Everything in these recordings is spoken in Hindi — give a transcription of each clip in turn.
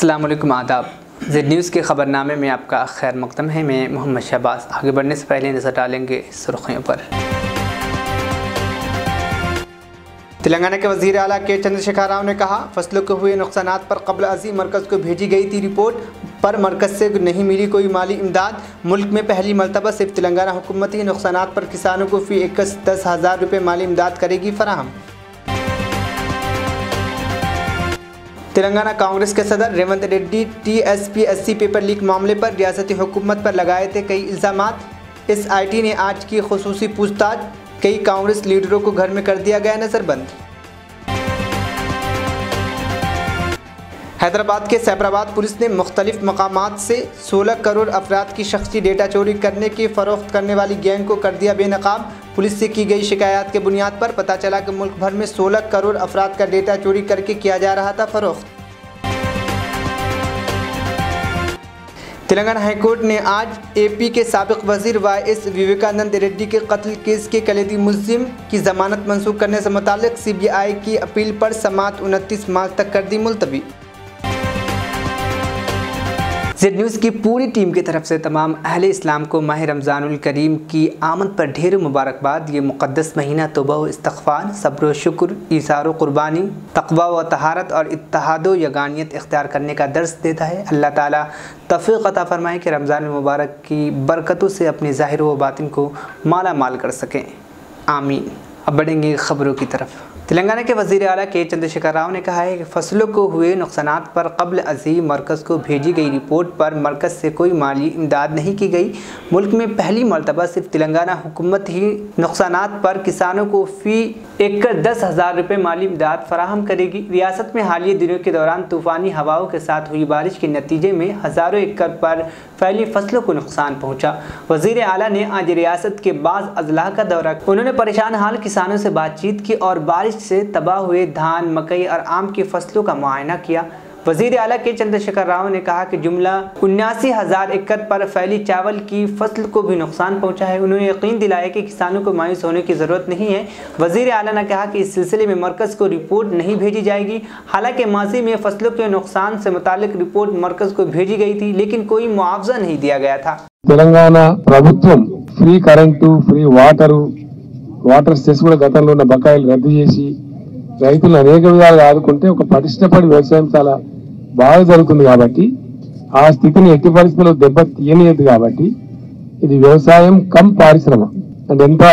अस्सलाम वालेकुम आदाब। ज़ेड न्यूज़ के ख़बरनामे में आपका खैर मक़दम है। मैं मोहम्मद शहबाज। आगे बढ़ने से पहले नज़र डालेंगे सुर्खियों पर। तेलंगाना के वज़ीर आला के चंद्रशेखर राव ने कहा, फसलों के हुए नुकसानात पर क़ब्ल अज़ीम मरकज़ को भेजी गई थी रिपोर्ट, पर मरकज़ से नहीं मिली कोई माली इमदाद। मुल्क में पहली मरतबा सिर्फ तेलंगाना हुकूमत ही नुकसानात पर किसानों को फ़ी एकड़ 10,000 रुपये माली इमदाद करेगी फराहम। तेलंगाना कांग्रेस के सदर Revanth Reddy TSPSC paper leak मामले पर रियासती हुकूमत पर लगाए थे कई इल्ज़ामात। SIT ने आज की खुसूसी पूछताछ, कई कांग्रेस लीडरों को घर में कर दिया गया नज़रबंद। हैदराबाद के सैबराबाद पुलिस ने मुख्तलिफ मकामात से 16 करोड़ अफराद की शख्सी डेटा चोरी करने की फ़रोख्त करने वाली गैंग को कर दिया बेनकाब। पुलिस से की गई शिकायत के बुनियाद पर पता चला कि मुल्क भर में 16 करोड़ अफराद का डेटा चोरी करके किया जा रहा था फ़रोख्त। तेलंगाना हाईकोर्ट ने आज AP के साबिक़ वज़ीर YS विवेकानंद रेड्डी के कत्ल केस के कलीदी मुल्ज़िम की ज़मानत मंसूख करने से मुताल्लिक़ CBI की अपील पर समाअत 29 मार्च तक कर दी मुलतवी। ज़ेड न्यूज़ की पूरी टीम की तरफ से तमाम अहले इस्लाम को माह रमज़ानुल करीम की आमद पर ढेर मुबारकबाद। ये मुक़द्दस महीना तौबा व इस्तग़फ़ार, सब्र व शुक्र, ईसार व क़ुरबानी, तक़वा व तहारत और इत्तेहाद व यगानियत इख्तियार करने का दर्स देता है। अल्लाह ताला तौफ़ीक़ अता फ़रमाए कि रमज़ान मुबारक की बरकतों से अपने ज़ाहिर व बातिन को माला माल कर सकें, आमीन। अब बढ़ेंगे ख़बरों की तरफ। तेलंगाना के वज़ीर आला के चंद्रशेखर राव ने कहा है कि फसलों को हुए नुकसानात पर क़ब्ल अज़ीम मरकज़ को भेजी गई रिपोर्ट पर मरकज़ से कोई माली इमदाद नहीं की गई। मुल्क में पहली मरतबा सिर्फ तेलंगाना हुकूमत ही नुकसानात पर किसानों को फ़ी एकड़ 10,000 रुपये माली इमदाद फराहम करेगी। रियासत में हालिया दिनों के दौरान तूफ़ानी हवाओं के साथ हुई बारिश के नतीजे में हज़ारों एकड़ पर फैली फसलों को नुकसान पहुँचा। वज़ीर आला ने आज रियासत के बाज़ अजला का दौरा, उन्होंने परेशान हाल किसानों से बातचीत की और बारिश से तबाह हुए धान, मकई और आम की फसलों का मुआयना किया। वज़ीर आला के चंद्रशेखर राव ने कहा कि जुमला 79,000 एकड़ पर फैली चावल की फसल को भी नुकसान पहुंचा है। उन्होंने यकीन दिलाया कि किसानों को मायूस होने की ज़रूरत नहीं है। वज़ीर आला ने कहा कि इस सिलसिले में मरकज़ को रिपोर्ट नहीं भेजी जाएगी। हालांकि माजी में फसलों के नुकसान से मुतालिक रिपोर्ट मरकज़ को भेजी गई थी, लेकिन कोई मुआवजा नहीं दिया गया था। तेलंगाना ప్రభుత్వం free current, free water cess కూడా గతంలో ఉన్న బకాయిలు రద్దు చేసి రైతులను అనేక విధాలుగా ఆదుకుంటే ఒక పటిష్టపడి వ్యవసాయం చాలా బాగా జరుగుతుంది కాబట్టి ఆ స్థితిని ఎట్టి పరిస్థితుల్లో దెబ్బ తీయనియదు కాబట్టి ఇది వ్యవసాయం కమ్ పారిశ్రమ అంటే ఎంత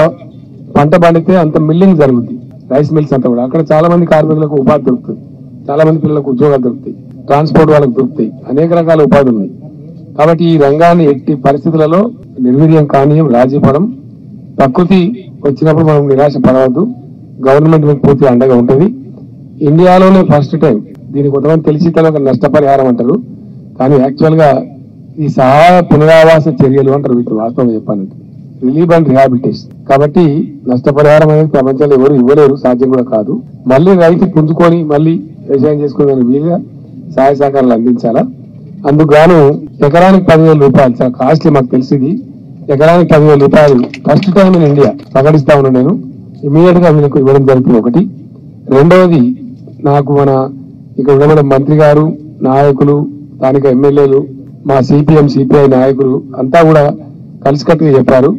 పంట పండితే అంత మిల్లింగ్ జరుగుతుంది, రైస్ మిల్స్ అంతా కూడా. అక్కడ చాలా మంది కార్మికులకు ఉపాధి దొరుకుతుంది, చాలా మంది పిల్లలకు ఉద్యోగాలు దొరుకుతాయి, ట్రాన్స్పోర్ట్ వాళ్ళకు దొరుకుతాయి, అనేక రకాల ఉపాధి ఉన్నాయి. కాబట్టి ఈ రంగాన్ని ఎట్టి పరిస్థితులలో నిర్వీర్యం కానీయం, రాజీ పడం. ప్రకృతి వచ్చినప్పుడు మనం నిరాశ పడవద్దు. గవర్నమెంట్ మీకు పూర్తి అండగా ఉంటుంది. ఇండియాలోనే ఫస్ట్ టైం దీనికి కొంతమంది తెలిసి తెలవక నష్టపరిహారం అంటారు, కానీ యాక్చువల్ గా ఈ సహాయ పునరావాస చర్యలు అంటారు వీటి. వాస్తవం చెప్పాలంటే రిలీఫ్ అండ్ రిహాబిలిటేషన్. కాబట్టి నష్టపరిహారం అనేది ప్రపంచంలో ఎవరు ఇవ్వలేరు, సాధ్యం కూడా కాదు. మళ్ళీ రైతు పుంజుకొని మళ్ళీ వ్యవసాయం చేసుకునే వీలుగా సహాయ సహకారాలు అందించాలా. అందుకు గాను ఎకరానికి 10,000 రూపాయలు, చాలా కాస్ట్లీ మాకు తెలిసింది. ఎకరానికి 10,000 రూపాయలు ఫస్ట్ టైం ఇన్ ఇండియా ప్రకటిస్తా ఉన్నాను నేను. ఇమీడియట్ గా మీకు ఇవ్వడం జరుగుతుంది ఒకటి. రెండవది, నాకు మన ఇక్కడ ఉన్న మంత్రి గారు, నాయకులు, స్థానిక ఎమ్మెల్యేలు, మా CPM CPI నాయకులు అంతా కూడా కలిసికట్టుగా చెప్పారు.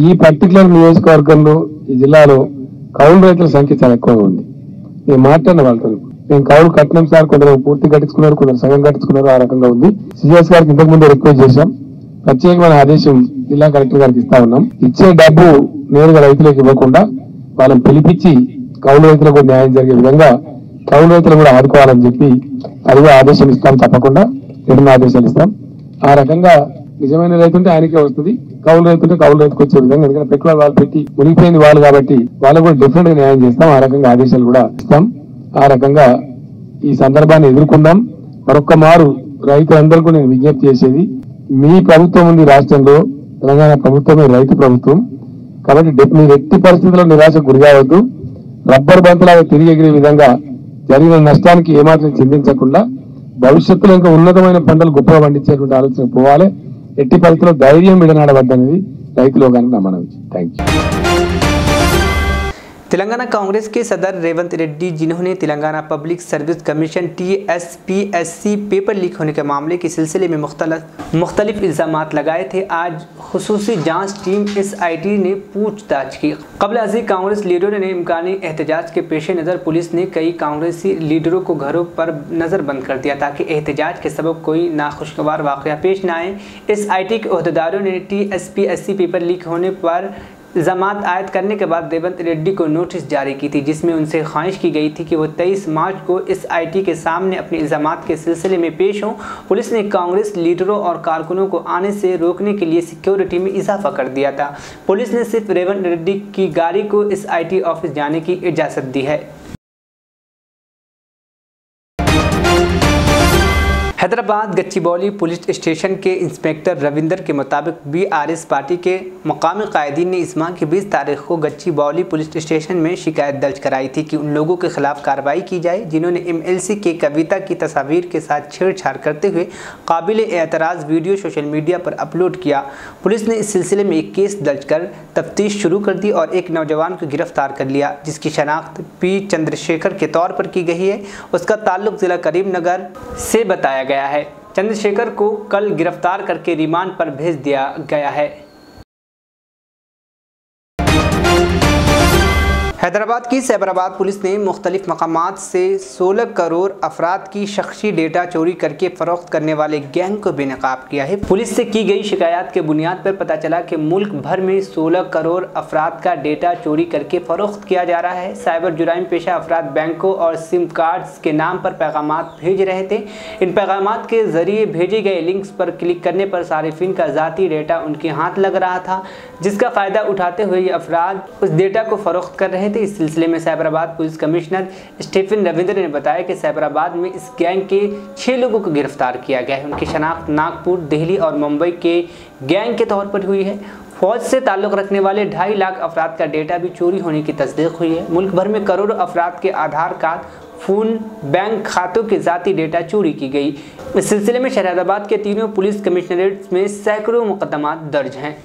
ఈ పర్టికులర్ నియోజకవర్గంలో, ఈ జిల్లాలో కౌలు రైతుల సంఖ్య చాలా ఎక్కువగా ఉంది. నేను మాట్లాడిన వాళ్ళతో, నేను కౌలు కట్టినాం సార్, కొందరు పూర్తి కట్టించుకున్నారు, కొందరు సగం కట్టించుకున్నారు, ఆ రకంగా ఉంది. CS గారికి ఇంతకు ముందు రిక్వెస్ట్ చేశాం, ప్రత్యేకమైన ఆదేశం జిల్లా కలెక్టర్ గారికి ఇస్తా ఉన్నాం. ఇచ్చే డబ్బు నేరుగా రైతులకు ఇవ్వకుండా వాళ్ళని పిలిపించి కౌలు రైతులకు న్యాయం జరిగే విధంగా కౌలు రైతులు కూడా ఆదుకోవాలని చెప్పి అది ఆదేశం ఇస్తాం. తప్పకుండా రిటర్న్ ఆదేశాలు ఇస్తాం. ఆ రకంగా నిజమైన రైతు ఉంటే ఆయనకే వస్తుంది, కౌలు రైతు ఉంటే కౌలు రైతుకు వచ్చే విధంగా. ఎందుకంటే పెట్టుబడి వాళ్ళు పెట్టి మునిగిపోయింది వాళ్ళు కాబట్టి వాళ్ళకు కూడా డిఫరెంట్ గా న్యాయం చేస్తాం. ఆ రకంగా ఆదేశాలు కూడా ఇస్తాం. ఆ రకంగా ఈ సందర్భాన్ని ఎదుర్కొందాం. మరొక్క మారు రైతులందరికీ నేను విజ్ఞప్తి చేసేది, మీ ప్రభుత్వం ఉంది రాష్ట్రంలో, తెలంగాణ ప్రభుత్వమే రైతు ప్రభుత్వం. కాబట్టి మీరు ఎట్టి పరిస్థితుల్లో నిరాశకు గురి కావద్దు. రబ్బర్ బంతులాగా తిరిగి ఎగిరే విధంగా జరిగిన నష్టానికి ఏమాత్రం చింతించకుండా భవిష్యత్తులో ఇంకా ఉన్నతమైన పంటలు గొప్పగా పండించేటువంటి ఆలోచన పోవాలి. ఎట్టి పరిస్థితుల్లో ధైర్యం విడనాడవద్దనేది రైతులో కానీ నా మనవి. Thank you. तेलंगाना कांग्रेस के सदर रेवंत रेड्डी, जिन्होंने Telangana public service commission TSPSC paper leak होने के मामले के सिलसिले में मुख्तलिफ इल्ज़ाम लगाए थे, आज खुसूसी जांच टीम SIT ने पूछताछ की। कबल अज़ीज़ कांग्रेस लीडरों ने इम्कानी एहतजाज के पेश नज़र पुलिस ने कई कांग्रेसी लीडरों को घरों पर नज़र बंद कर दिया ताकि एहतजाज के सबब कोई नाखुशगवार वाक़या पेश न आए। SIT के अहदेदारों ने TSPSC पेपर लीक होने पर इल्ज़ामात आयद करने के बाद रेवंत रेड्डी को नोटिस जारी की थी, जिसमें उनसे ख्वाहिश की गई थी कि वो 23 मार्च को SIT के सामने अपने इल्ज़ामात के सिलसिले में पेश हों। पुलिस ने कांग्रेस लीडरों और कारकुनों को आने से रोकने के लिए सिक्योरिटी में इजाफा कर दिया था। पुलिस ने सिर्फ रेवंत रेड्डी की गाड़ी को SIT ऑफिस जाने की इजाज़त दी है। हैदराबाद गच्चीबौली पुलिस स्टेशन के इंस्पेक्टर रविंदर के मुताबिक BRS पार्टी के मकामी कायदीन ने इस माह की 20 तारीख को गच्चीबौली पुलिस स्टेशन में शिकायत दर्ज कराई थी कि उन लोगों के खिलाफ कार्रवाई की जाए जिन्होंने MLC के कविता की तस्वीर के साथ छेड़छाड़ करते हुए काबिल एतराज़ वीडियो सोशल मीडिया पर अपलोड किया। पुलिस ने इस सिलसिले में एक केस दर्ज कर तफ्तीश शुरू कर दी और एक नौजवान को गिरफ्तार कर लिया, जिसकी शनाख्त P चंद्रशेखर के तौर पर की गई है। उसका ताल्लुक जिला करीमनगर से बताया गया है। चंद्रशेखर को कल गिरफ्तार करके रिमांड पर भेज दिया गया है। हैदराबाद की साइबराबाद पुलिस ने मुख्तलिफ मकामात से 16 करोड़ अफराद की शख्सी डेटा चोरी करके फ़रोख्त करने वाले गैंग को बेनकाब किया है। पुलिस से की गई शिकायत के बुनियाद पर पता चला कि मुल्क भर में 16 करोड़ अफराद का डेटा चोरी करके फ़रोख्त किया जा रहा है। साइबर जुराइम पेशा अफराद बैंकों और सिम कार्ड्स के नाम पर पैगामात भेज रहे थे। इन पैगामात के ज़रिए भेजे गए लिंक्स पर क्लिक करने पर सारिफिन का ज़ाती डेटा उनके हाथ लग रहा था, जिसका फ़ायदा उठाते हुए ये अफराद उस डेटा को फ़रोख्त कर रहे थे। इस सिलसिले में साइबराबाद पुलिस कमिश्नर स्टीफन रविंद्र ने बताया कि साइबराबाद में इस गैंग के 6 लोगों को गिरफ्तार किया गया है। उनकी शनाख्त नागपुर, दिल्ली और मुंबई के गैंग के तौर पर हुई है। फौज से ताल्लुक़ रखने वाले 2.5 लाख अफराद का डेटा भी चोरी होने की तस्दीक हुई है। मुल्क भर में करोड़ों अफराद के आधार कार्ड, फ़ोन, बैंक खातों के ज़ाती डेटा चोरी की गई। इस सिलसिले में शहजादाबाद के तीनों पुलिस कमिश्नरेट्स में सैकड़ों मुकदमात दर्ज हैं।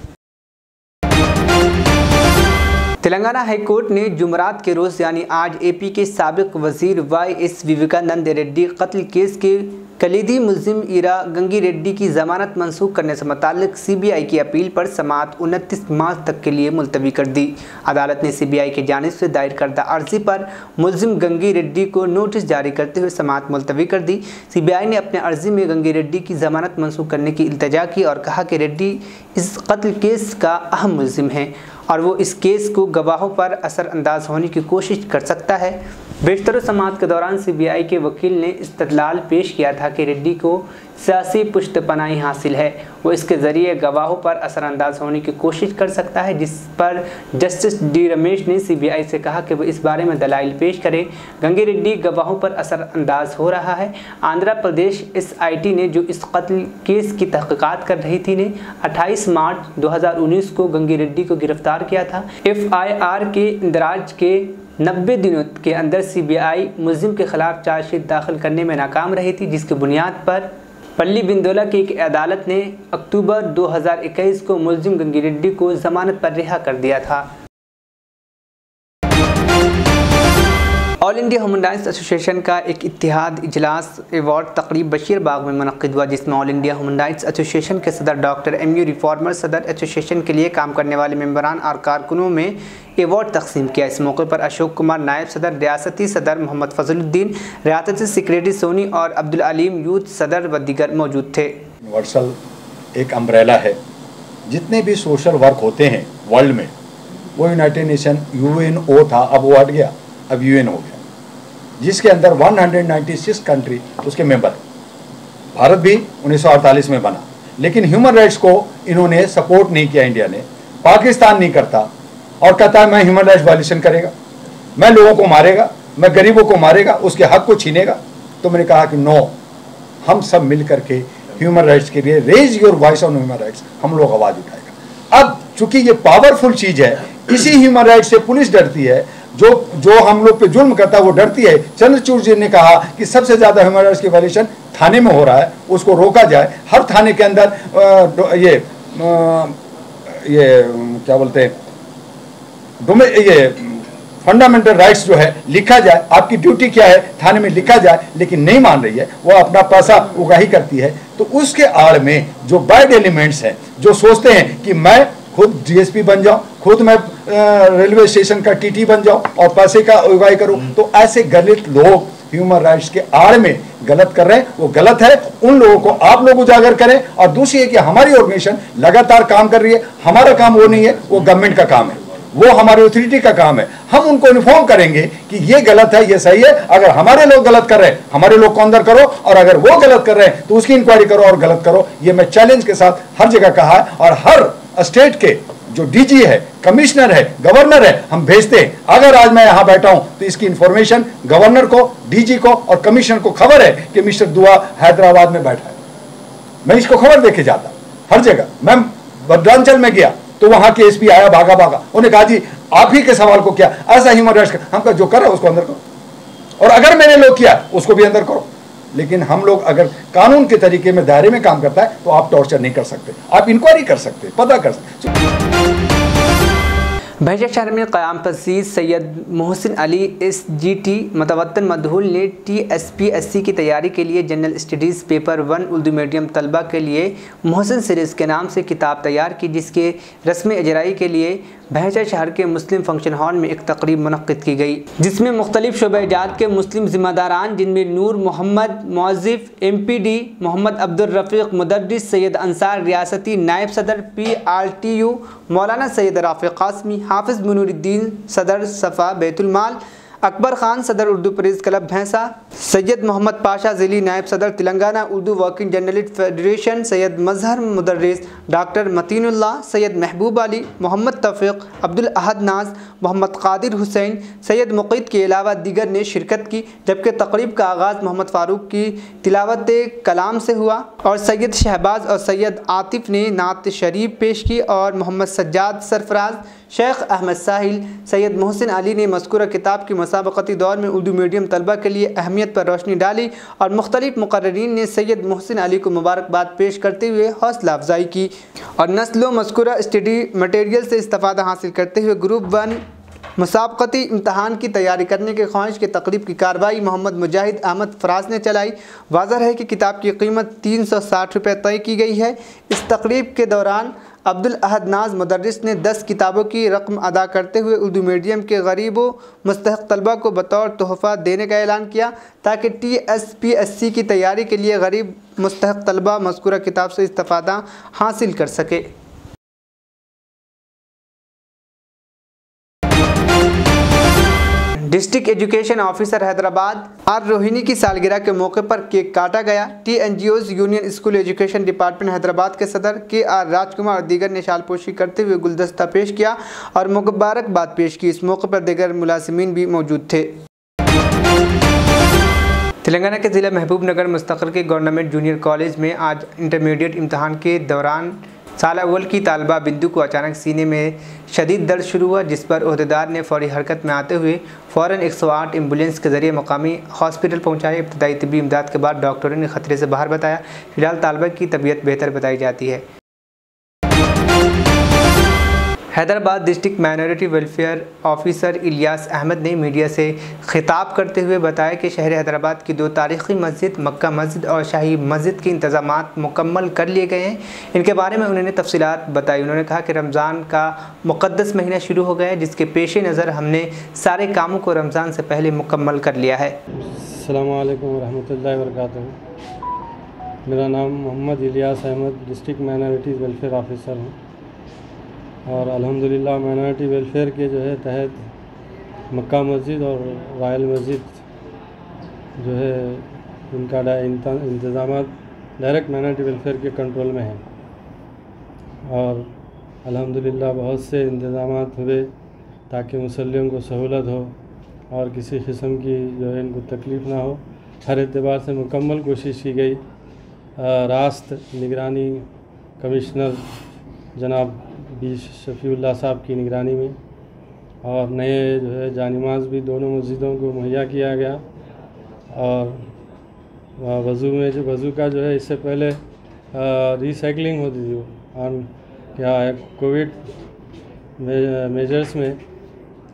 तेलंगाना हाईकोर्ट ने जुमरात के रोज़ यानी आज AP के साबिक वज़ीर YS विवेकानंद रेड्डी कत्ल केस के कलीदी मुल्ज़िम ईरा गंगी रेड्डी की ज़मानत मंसूख करने से मुताल्लिक़ CBI की अपील पर समाअत 29 मार्च तक के लिए मुलतवी कर दी। अदालत ने CBI की जानिब से दायर करदा अर्ज़ी पर मुल्ज़िम गंगी रेड्डी को नोटिस जारी करते हुए समाअत मुलतवी कर दी। CBI ने अपने अर्ज़ी में गंगी रेड्डी की ज़मानत मंसूख करने की इल्तिजा की और कहा कि रेड्डी इस कत्ल केस का अहम मुल्ज़िम है और वो इस केस को गवाहों पर असरअंदाज होने की कोशिश कर सकता है। बेशतर समाअत के दौरान CBI के वकील ने इस्तदलाल पेश किया था कि रेड्डी को सियासी पुश्तपनाही हासिल है, वो इसके ज़रिए गवाहों पर असरअंदाज होने की कोशिश कर सकता है, जिस पर जस्टिस D रमेश ने CBI से कहा कि वो इस बारे में दलाइल पेश करे। गंगी रेड्डी गवाहों पर असरअंदाज हो रहा है। आंध्र प्रदेश SIT ने जो इस कत्ल केस की तहक़ीक़ात कर रही थी ने 28 मार्च 2019 को गंगी रेड्डी को गिरफ्तार किया था। FIR के इंदराज के 90 दिनों के अंदर CBI मुल्ज़िम के खिलाफ चार्जशीट दाखिल करने में नाकाम रही थी, जिसकी बुनियाद पर पल्ली बिंदोला की एक अदालत ने अक्टूबर 2021 को मुल्ज़िम गंगी रेड्डी को ज़मानत पर रिहा कर दिया था। All India human rights association का एक इत्तेहाद इजलास अवार्ड तकरीब बशीर बाग में मुनक़्क़िद हुआ, जिसमें all India human rights association के सदर डॉक्टर MU रिफॉर्मर, सदर एसोसिएशन के लिए काम करने वाले मेंबरान और कारकुनों में अवार्ड तकसीम किया। इस मौके पर अशोक कुमार नायब सदर, रियासती सदर मोहम्मद फजलुद्दीन, रियासती सेक्रेटरी सोनी और अब्दुल अलीम यूथ सदर व दीगर मौजूद थे। यूनिवर्सल एक अम्ब्रेला है, जितने भी सोशल वर्क होते हैं वर्ल्ड में, वो यूनाइटेड नेशन UNO था, अब वो हट गया, अब UN हो गया, जिसके अंदर 196 कंट्री उसके मेंबर। भारत भी 1948 में बना, लेकिन ह्यूमन राइट्स को इन्होंने सपोर्ट नहीं किया, इंडिया ने। पाकिस्तान नहीं करता और कहता है मैं ह्यूमन राइट्स वायलेशन करेगा, मैं लोगों को मारेगा, मैं गरीबों को मारेगा, उसके हक को छीनेगा। तो मैंने कहा कि नो, हम सब मिल करके ह्यूमन राइट्स के लिए raise your voice on human rights, हम लोग आवाज़ उठाएगा। अब चूंकि ये पावरफुल चीज़ है, इसी ह्यूमन राइट्स से पुलिस डरती है, जो हम लोग पे जुल्म करता है वो डरती है। चंद्रचूड़ जी ने कहा कि सबसे ज़्यादा ह्यूमन राइट्स की वायलेशन थाने में हो रहा है, उसको रोका जाए। हर थाने के अंदर ये क्या बोलते हैं, ये फंडामेंटल राइट्स जो है लिखा जाए, आपकी ड्यूटी क्या है थाने में लिखा जाए, लेकिन नहीं मान रही है, वो अपना पैसा उगाही करती है। तो उसके आड़ में जो बैड एलिमेंट्स हैं, जो सोचते हैं कि मैं खुद डीएसपी बन जाऊं, खुद मैं रेलवे स्टेशन का टीटी बन जाऊं और पैसे का उगाही करूं, तो ऐसे गलत लोग ह्यूमन राइट्स के आड़ में गलत कर रहे हैं, वो गलत है। उन लोगों को आप लोग उजागर करें। और दूसरी है कि हमारी ऑर्गेनाइजेशन लगातार काम कर रही है, हमारा काम वो नहीं है, वो गवर्नमेंट का काम है, वो हमारी अथॉरिटी का काम है। हम उनको इन्फॉर्म करेंगे कि ये गलत है, ये सही है। अगर हमारे लोग गलत कर रहे हैं, हमारे लोग को अंदर करो, और अगर वो गलत कर रहे हैं तो उसकी इंक्वायरी करो और गलत करो। ये मैं चैलेंज के साथ हर जगह कहा है, और हर स्टेट के जो डीजी है, कमिश्नर है, गवर्नर है, हम भेजते हैं। अगर आज मैं यहां बैठा हूं तो इसकी इंफॉर्मेशन गवर्नर को, डीजी को और कमिश्नर को खबर है कि मिस्टर दुआ हैदराबाद में बैठा है। मैं इसको खबर देके जाता हर जगह। मैं भद्रांचल में गया तो वहां के एसपी आया भागा भागा, उन्हें कहा जी आप ही के सवाल को क्या ऐसा ह्यूमन राइट्स का, हम कहा जो कर रहा है उसको अंदर करो, और अगर मैंने लोग किया उसको भी अंदर करो। लेकिन हम लोग अगर कानून के तरीके में दायरे में काम करता है तो आप टॉर्चर नहीं कर सकते, आप इंक्वायरी कर सकते, पता कर सकते। बहजा शहर में क़याम पसीर सैयद मोहसिन अली SGT मतवत्तन मदहूल ने TSPSC की तैयारी के लिए general studies paper 1 Urdu medium तलबा के लिए मोहसिन सीरीज़ के नाम से किताब तैयार की, जिसके रस्म इजराई के लिए बहजा शहर के मुस्लिम फंक्शन हॉल में एक तकरीब मुनक्किद की गई, जिसमें मुख्तलिफ शोबेजात के मुस्लिम ज़िम्मेदारान, जिनमें नूर मोहम्मद मौज़िफ़, MPD मोहम्मद अब्दुल रफ़ीक़ मुदर्रिस, सैयद अंसार रियासती नायब सदर PRTU, मौलाना सैयद राफ़िक़ क़ासमी, हाफिज़ मुनूरुद्दीन सदर सफ़ा बैतुल माल, अकबर खान सदर उर्दू प्रेस क्लब भैंसा, सैयद मोहम्मद पाशा ज़िली नायब सदर Telangana Urdu working journalist federation, Syed Mazhar Mudarris, doctor Matinullah, Syed Mahboob Ali, Mohammad तौफ़ीक़, Abdul अहद नाज, मोहम्मद कादिर हुसैन, सैयद मुक़ीद के अलावा दीगर ने शिरकत की। जबकि तकरीब का आगाज़ मोहम्मद फ़ारूक की तिलावत कलाम से हुआ और सैयद शहबाज और सैयद आतिफ़ ने नात शरीफ पेश की और मोहम्मद सज्जाद सरफराज, शेख अहमद साहिल, सैयद मोहसिन अली ने मज़कूरा किताब की मुसाबक़ती दौर में उर्दू मीडियम तलबा के लिए अहमियत पर रोशनी डाली और मुख्तलिफ मुक़र्रिरीन ने सैयद मोहसिन अली को मुबारकबाद पेश करते हुए हौसला अफजाई की और नस्लों मज़कूरा स्टडी मटेरियल से इस्तिफ़ादा हासिल करते हुए ग्रुप 1 मुसाबक़ती इम्तहान की तैयारी करने के ख्वाहिश के तकरीब की कार्रवाई मोहम्मद मुजाहिद अहमद फराज ने चलाई। वाज़ह है कि किताब की कीमत 360 रुपये तय की गई है। इस तकरीब के दौरान अब्दुल अहद नाज मुदर्रिस ने 10 किताबों की रकम अदा करते हुए उर्दू मीडियम के गरीबों मुस्तहक़ तलबा को बतौर तोहफ़ा देने का ऐलान किया, ताकि TSPSC की तैयारी के लिए गरीब मुस्तहक़ तलबा मज़कूरा किताब से इस्तिफ़ादा हासिल कर सके। District education officer Hyderabad R Rohini की सालगिरह के मौके पर केक काटा गया। TNGOs union school education department Hyderabad के सदर KR राजकुमार और दीगर ने शालपोशी करते हुए गुलदस्ता पेश किया और मुबारकबाद पेश की। इस मौके पर दीगर मुलाजिमीन भी मौजूद थे। तेलंगाना के ज़िला महबूबनगर मुस्तक़िल के गवर्नमेंट जूनियर कॉलेज में आज इंटरमीडिएट इम्तहान के दौरान साल अव्वल की तालबा बिंदु को अचानक सीने में शदीद दर्द शुरू हुआ, जिस पर ओहदेदार ने फौरी हरकत में आते हुए फ़ौरन 108 एम्बुलेंस के ज़रिए मकामी हॉस्पिटल पहुंचाई। इब्तदाई तिब्बी इमदाद के बाद डॉक्टरों ने खतरे से बाहर बताया। फिलहाल तालबा की तबीयत बेहतर बताई जाती है। Hyderabad district minority welfare officer Ilyas Ahmed ने मीडिया से खिताब करते हुए बताया कि शहर हैदराबाद की 2 तारीख़ी मस्जिद मक्का मस्जिद और शाही मस्जिद के इंतज़ामात मुकम्मल कर लिए गए हैं। इनके बारे में उन्होंने तफसीलात बताई। उन्होंने कहा कि रमज़ान का मुक़द्दस महीना शुरू हो गया है, जिसके पेश नज़र हमने सारे कामों को रमज़ान से पहले मुकम्मल कर लिया है। अस्सलामु अलैकुम वरहमतुल्लाहि वबरकातुहू। मेरा नाम Mohammed Ilyas Ahmed district minority welfare officer हूँ और अल्हम्दुलिल्लाह माइनॉरिटी वेलफेयर के जो है तहत मक्का मस्जिद और रॉयल मस्जिद जो है इनका इंतज़ामात डायरेक्ट माइनॉरिटी वेलफेयर के कंट्रोल में है और अल्हम्दुलिल्लाह बहुत से इंतज़ामात हुए ताकि मुसल्लियों को सहूलत हो और किसी किस्म की जो है इनको तकलीफ़ ना हो। हर एतबार से मुकम्मल कोशिश की गई। रास्त निगरानी कमिश्नर जनाब बी शफ़ीउल्लाह साहब की निगरानी में और नए जो है जानिमाज़ भी दोनों मस्जिदों को मुहैया किया गया और वज़ू का जो है इससे पहले रिसाइकलिंग होती थी और क्या कोविड मेजर्स में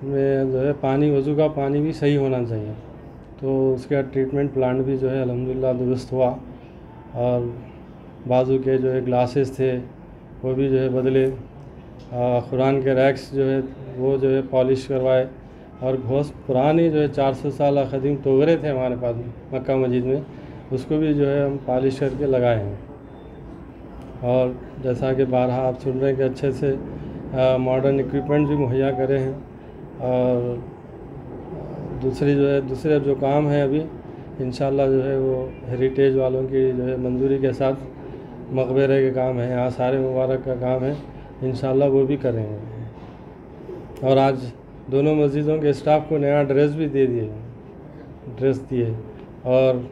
उसमें जो है पानी, वज़ू का पानी भी सही होना चाहिए। तो उसका ट्रीटमेंट प्लांट भी जो है अल्हम्दुलिल्लाह दुरुस्त हुआ, और बाजू के जो है ग्लासेस थे वो भी जो है बदले, कुरान के रैक्स जो है वो जो है पॉलिश करवाए, और बहुत पुरानी जो है 400 साल क़दीम तोगरे थे हमारे पास मक्का मस्जिद में, उसको भी जो है हम पॉलिश करके लगाए हैं। और जैसा कि बारहा आप सुन रहे हैं कि अच्छे से मॉडर्न इक्विपमेंट भी मुहैया करे हैं। और दूसरे जो काम है अभी इंशाल्लाह जो है वो हेरिटेज वालों की जो है मंजूरी के साथ मकबरे के काम है, यहाँ सारे मुबारक का काम है, इंशाल्लाह वो भी करेंगे। और आज दोनों मस्जिदों के स्टाफ को नया ड्रेस भी ड्रेस दिए। और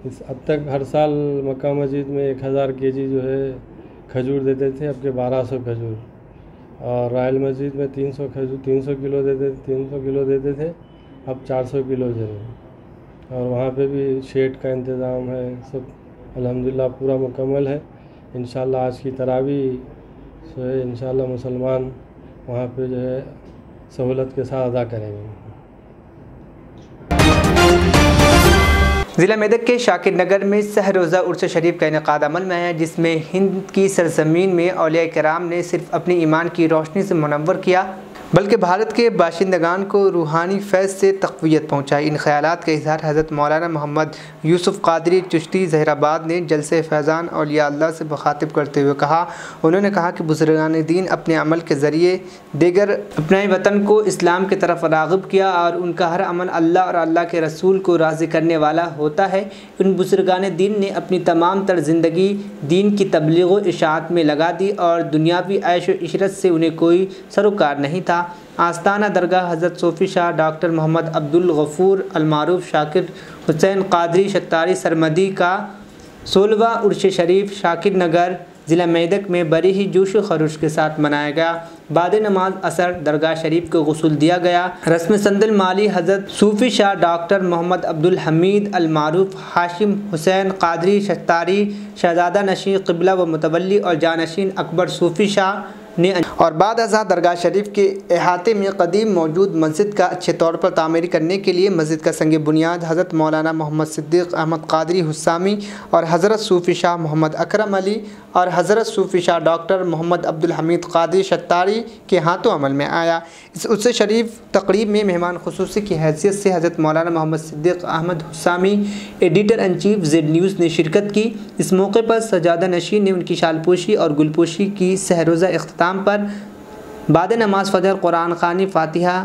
इस अब तक हर साल मक्का मस्जिद में 1000 केजी जो है खजूर देते थे, अब के 1200 खजूर। और रायल मस्जिद में 300 किलो देते थे, अब 400 किलो दे रहे हैं। और वहाँ पे भी शेड का इंतज़ाम है, सब अल्हम्दुलिल्लाह पूरा मुकम्मल है। इंशाल्लाह आज की तरावी जो है इंशाल्लाह मुसलमान वहाँ पे जो है सहूलत के साथ अदा करेंगे। ज़िला मेदक के शाकिर नगर में सहरोज़ा उर्स शरीफ का इनेकाद अमल में है, जिसमें हिंद की सरज़मीन में औलिया किराम ने सिर्फ अपनी ईमान की रोशनी से मुनव्वर किया, बल्कि भारत के बाशिंदगान को रूहानी फैज़ से तक़वियत पहुँचाई। इन ख़यालात का इज़हार हज़रत मौलाना मोहम्मद यूसुफ़ क़ादरी चिश्ती ज़हीराबाद ने जलसे फैज़ान औलिया अल्लाह से मुखातिब करते हुए कहा। उन्होंने कहा कि बुज़ुर्गान दीन अपने अमल के ज़रिए देगर अपने वतन को इस्लाम की तरफ राग़िब किया, और उनका हर अमल अल्लाह और अल्लाह के रसूल को राज़ी करने वाला होता है। इन बुज़ुर्गान दीन ने अपनी तमाम तर ज़िंदगी दीन की तबलीग व इशाअत में लगा दी, और दुनियावी ऐश व इशरत से उन्हें कोई सरोकार नहीं था। आस्ताना दरगाह हज़रत सूफ़ी शाह डॉक्टर मोहम्मद अब्दुल गफ़ूर अलमारूफ शाकिर हुसैन क़ादरी शतारी सरमदी का 16वां उर्स शरीफ शाकिर नगर ज़िला मेदक में बड़ी ही जोश व खरोश के साथ मनाया गया। बाद नमाज असर दरगाह शरीफ को गुस्ल दिया गया। रस्म संदल माली हज़रत सूफ़ी शाह डॉक्टर मोहम्मद अब्दुल हमीद अलमारूफ हाशिम हुसैन क़ादरी शतारी शहज़ादा नशीन क़िबला व मुतवल्ली और जानशीन अकबर सूफ़ी शाह ने और बाद अज़ा दरगाह शरीफ के अहाते में कदीम मौजूद मस्जिद का अच्छे तौर पर तामीर करने के लिए मस्जिद का संग बुनियाद हज़रत मौलाना मोहम्मद सिद्दीक़ अहमद क़ादरी हुस्सामी और हज़रत सूफ़ी शाह मोहम्मद अकरम अली और हज़रत सूफ़ी शाह डॉक्टर मोहम्मद अब्दुल हमीद क़ादरी शतारी के हाथों अमल में आया। इस उर्स शरीफ तकरीब में मेहमान खुसूसी की हैसियत से हज़रत Maulana Mohammed Siddiq Ahmed Hussami editor in chief Z news ने शिरकत की। इस मौके पर सजादा नशीन ने उनकी शालपोशी और गुलपोशी की सहरोज़ा इख्तिताम पर बाद नमाज फ़जर कुरान ख़ानी फ़ातिहा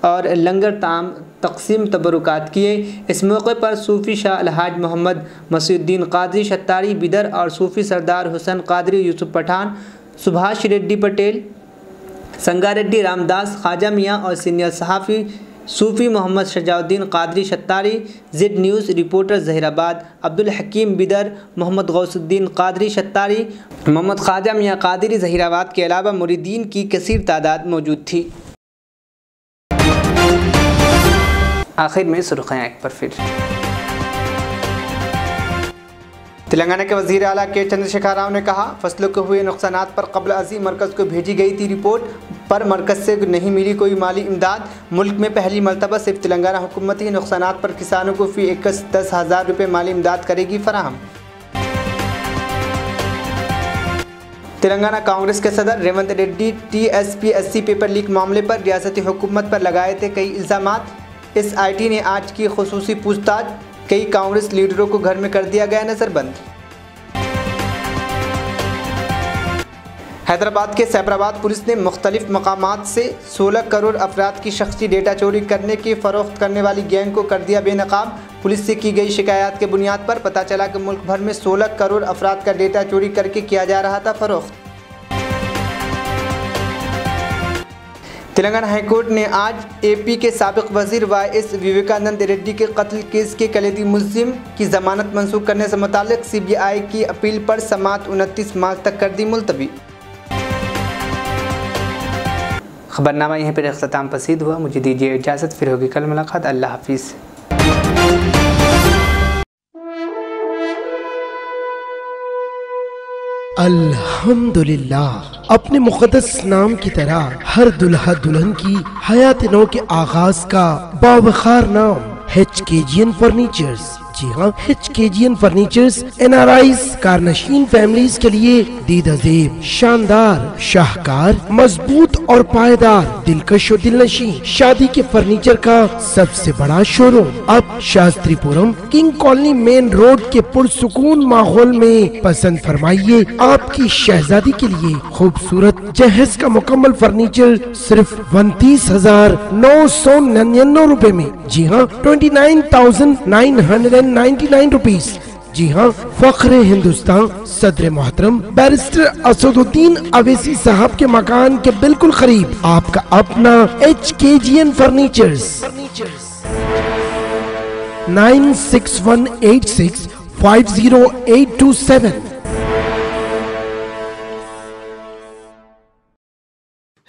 और लंगर ताम तकसीम तबरुकात किए। इस मौके पर सूफ़ी शाह अलहाज मोहम्मद मसीउद्दीन क़ादरी शतारी बिदर और सूफ़ी सरदार हुसैन क़ादरी यूसुफ पठान, सुभाष रेड्डी पटेल, संगारेड्डी रामदास, ख्वाजा मियाँ और सीनियर सहाफ़ी Sufi Mohammed Shujauddin Qadri Shattari, Z news reporter Zaheerabad, Abdul Hakeem Bidar, Mohammed Ghousuddin Qadri Shattari, Mohammed Khwaja Miyan Qadri Zaheerabad के अलावा मुरीदीन की कसीर तादाद मौजूद थी। आखिर में सुर्ख़ियाँ एक बार फिर। तेलंगाना के वज़ीर आला के चंद्रशेखर राव ने कहा, फसलों के हुए नुकसानात पर क़ब्ल अज़ी मरकज़ को भेजी गई थी रिपोर्ट, पर मरकज़ से नहीं मिली कोई माली इमदाद। मुल्क में पहली मरतबा सिर्फ तेलंगाना हुकूमत ही नुकसानात पर किसानों को फ़ी एकड़ 10,000 रुपये माली इमदाद करेगी फराहम। तेलंगाना कांग्रेस के सदर Revanth Reddy TSPSC paper leak मामले पर रियासती हुकूमत पर लगाए थे कई इल्ज़ामात। SIT ने आज की खुसूसी पूछताछ, कई कांग्रेस लीडरों को घर में कर दिया गया नज़रबंद। हैदराबाद के सैफराबाद पुलिस ने मुख्तलिफ मकामात से 16 करोड़ अफराद की शख्सी डेटा चोरी करने की फ़रोख्त करने वाली गैंग को कर दिया बेनकाब। पुलिस से की गई शिकायत के बुनियाद पर पता चला कि मुल्क भर में 16 करोड़ अफराद का डेटा चोरी करके किया जा रहा था फ़रोख्त। तेलंगाना हाईकोर्ट ने आज AP के साबिक़ वज़ीर YS विवेकानंद रेड्डी के कत्ल केस के कलीदी मुल्ज़िम की ज़मानत मंसूख करने से मुताल्लिक़ CBI की अपील पर समाअत 29 मार्च तक कर दी मुलतवी। ख़बरनामा यहीं पर इख्तिताम पसीद हुआ। मुझे दीजिए इजाज़त, फिर होगी कल मुलाकात। अल्लाह हाफिज़। अल्हम्दुलिल्लाह। अपने मुक़द्दस नाम की तरह हर दुल्हा दुल्हन की हयात नौ के आगाज का बावखार नाम HKGN फर्नीचर्स। जी हाँ, HKGN फर्नीचर्स NRIs कारनशीन फैमिलीज के लिए दीदाजेब, शानदार, शाहकार, मजबूत और पायदार, दिलकश और दिलनशीं शादी के फर्नीचर का सबसे बड़ा शोरूम अब Shastripuram king colony main road के पुरसुकून माहौल में। पसंद फरमाइए आपकी शहजादी के लिए खूबसूरत जहेज का मुकम्मल फर्नीचर सिर्फ 29,999 रुपए में। जी हाँ, 29,999 रुपीस। जी हाँ, फख्र हिंदुस्तान सदर मोहतरम बैरिस्टर असदुद्दीन अवैसी साहब के मकान के बिल्कुल करीब आपका अपना HKGN फर्नीचर्स। 9618650827।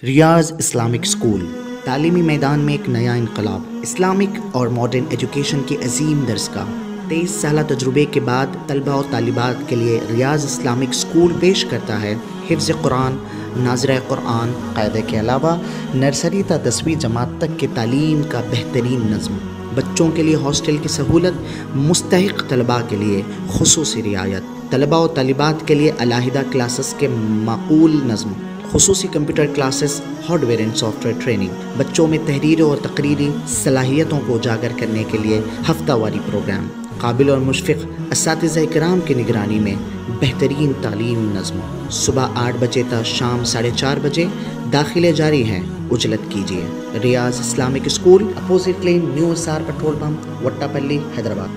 रियाज इस्लामिक स्कूल तालीमी मैदान में एक नया इनकलाब। इस्लामिक और मॉडर्न एजुकेशन की अजीम दरसगाह। 23 साल तजुर्बे के बाद तलबा और तालिबात के लिए रियाज इस्लामिक स्कूल पेश करता है हिफ्ज़ कुरान, नाज़िरा कुरान, क़ायदे के अलावा नर्सरी ता 10वीं जमात तक के तालीम का बेहतरीन नज़्म। बच्चों के लिए हॉस्टल की सहूलत, मुस्तहिक़ तलबा के लिए खुसूसी रियायत, तलबा और तालिबात के लिए अलहदा क्लासेस के माकूल नज़्म, खुसूसी computer classes, hardware and software training. बच्चों में तहरीरी और तकरीरी सलाहियतों को उजागर करने के लिए हफ्तावारी प्रोग्राम। काबिल और मुशफ़िक़ असातिज़ा किराम की निगरानी में बेहतरीन तालीम नज़्म। सुबह 8 बजे तक शाम 4:30 बजे दाखिले जारी हैं। उजलत कीजिए। Riyaz Islamic school, opposite lane, new SR petrol pump, Vattepally, Hyderabad.